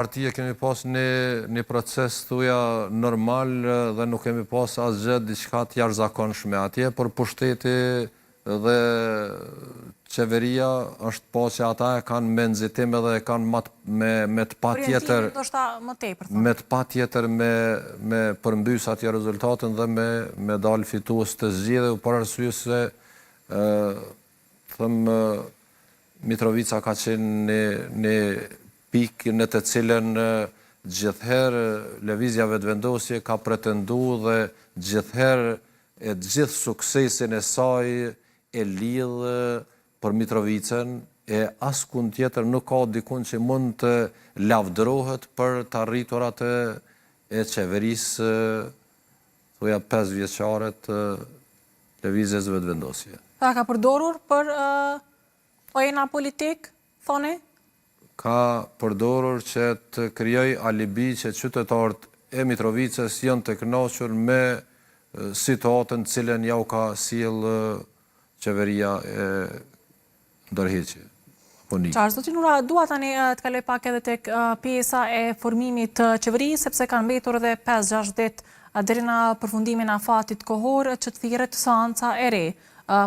partia kemi pas një proces thuja normal dhe nuk kemi pas asgjë diçka të jashtëzakonshme atje, por pushteti dhe qeveria është po që ata e kanë me nxitim edhe e kanë me të patjetër me të patjetër me përmbys atje rezultatin dhe me dalë fitues të zgjedhjeve për arsye se Mitrovica ka qenë një pikë në të cilën gjithherë lëvizja vetëvendosje ka pretendu dhe gjithherë e gjithë suksesin e saj e lidhë për Mitrovicën e askund tjetër nuk ka dikun që mund të lavdërohet për të arriturat e qeverisë thuja 5 vjeçare të lëvizjes vetëvendosje. Pra ka përdorur për ojna politik, thoni? Ka përdorur që të krijoj alibi që qytetarët e Mitrovicës janë të kënaqur me situatën cilën ja u ka sjell qeveria e ndërheqje. Qartë, zotin Ura, dua tani të kaloj pak edhe tek pjesa e formimit të qeverisë, sepse kanë mbetur edhe 5-6 ditë deri në përfundimin e afatit kohor që të thirret seanca e re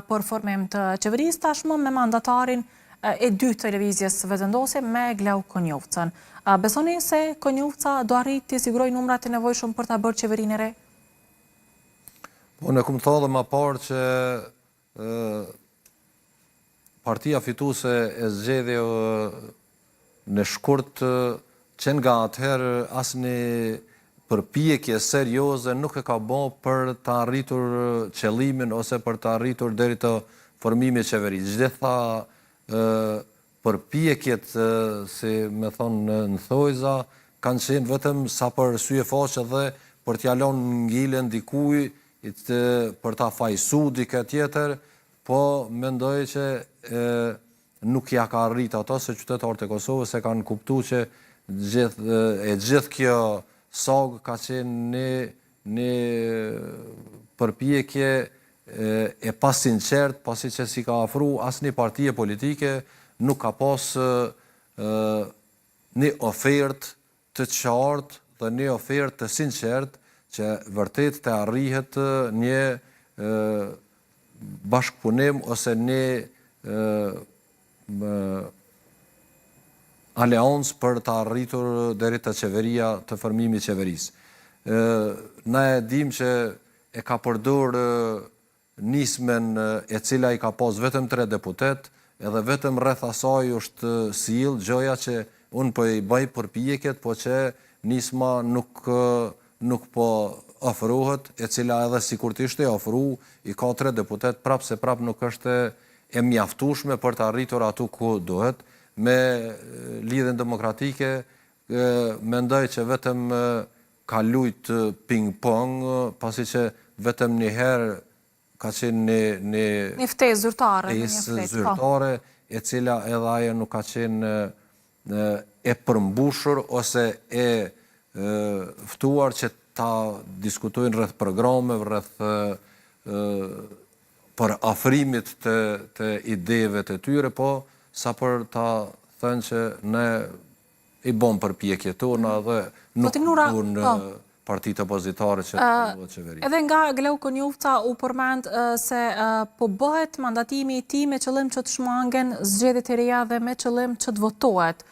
për formim të qeverisë, tashmë me mandatarin e dytë të lëvizjes vetëvendosje me Glau Konjovcën. Besoni se Konjovca do arrit të sigurojë numrat e nevojshëm për ta bërë qeverinë e re? Unë kam thënë më parë që partia fituese e zgjedhjeve në shkurt që nga atëherë asnjë përpjekje serioze nuk e ka bërë për të arritur qëllimin ose për të arritur deri te formimi i qeverisë. Gjitha përpjekjet, si me thonë në thojza, kanë qenë vetëm sa për syje faqe dhe për t'ja lënë ngjilen dikujt për ta fajsu dikë tjetër, po mendoj që nuk ja ka arrit ato se qytetarët e Kosovës e kanë kuptuar që gjithë kjo SOG ka qenë një përpjekje e pasinqert, pasi që si ka afru asnjë partie politike, nuk ka pas një ofertë të qartë dhe një ofertë të sinqert që vërtet të arrihet një bashkëpunim ose një aleancë për të arritur deri te qeveria të formimit të qeverisë. Na e dim që e ka përdor nismen e cila i ka pas vetëm 3 deputet, edhe vetëm rreth asaj është sill gjoja që unë po i bëj përpjekjet, po që nisma nuk po ofrohet, e cila edhe sikur të ishte ofru, i ka 3 deputet, prap se prap nuk është e mjaftueshme për të arritur atu ku duhet. Me lidhjen demokratike, mendoj që vetëm ka lujt ping-pong, pasi që vetëm një herë ka qenë një ftesë zyrtare, e cila edhe ajo nuk ka qenë e përmbushur ose e ftuar që ta diskutojnë rreth programeve, rreth për afrimit të ideve të tyre, po sa për ta thënë që ne i bëm përpjekjet tona dhe nuk në partitë opozitare që të bëhet qeveri. Edhe nga Glau Konjovca u përmend se po bëhet mandatimi i tij me qëllim që të shmangen zgjedhjet e reja dhe me qëllim që të votohet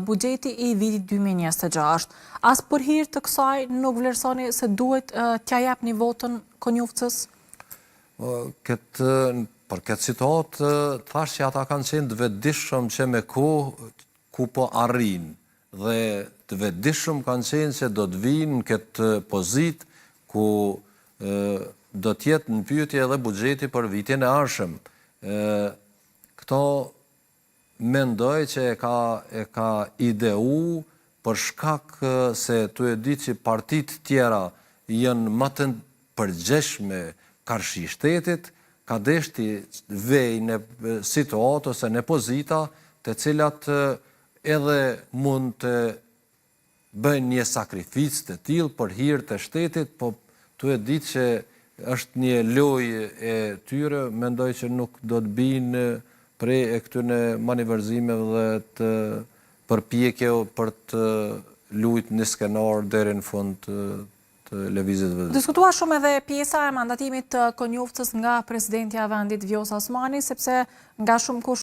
buxheti i vitit 2026. As për hir të kësaj nuk vlerësoni se duhet t'ja japni votën Konjovcës? Për këtë situatë, thash që ata kanë qenë të vetëdijshëm që me ku po arrin, dhe të vetëdijshëm kanë qenë që do të vinë në këtë pozitë ku do të jetë në pyetje edhe buxheti për vitin e ardhshëm. Këto mendoj që e ka ideu për shkak se tu e di që partitë tjera janë më të përgjeshme karshi shtetit, ka deshti vej në situatë ose në pozita të cilat edhe mund të bëjnë një sakrificë të tillë për hir të shtetit, po tu e ditë që është një lojë e tyre, mendoj që nuk do të binë prej e këtyre maniverzimeve dhe të përpjekjeve për të luajt një skenar deri në fund të lëvizjeve. Diskutua shumë edhe pjesa e mandatimit të konjuftës nga presidentja e vendit Vjosa Osmani, sepse nga shumë kush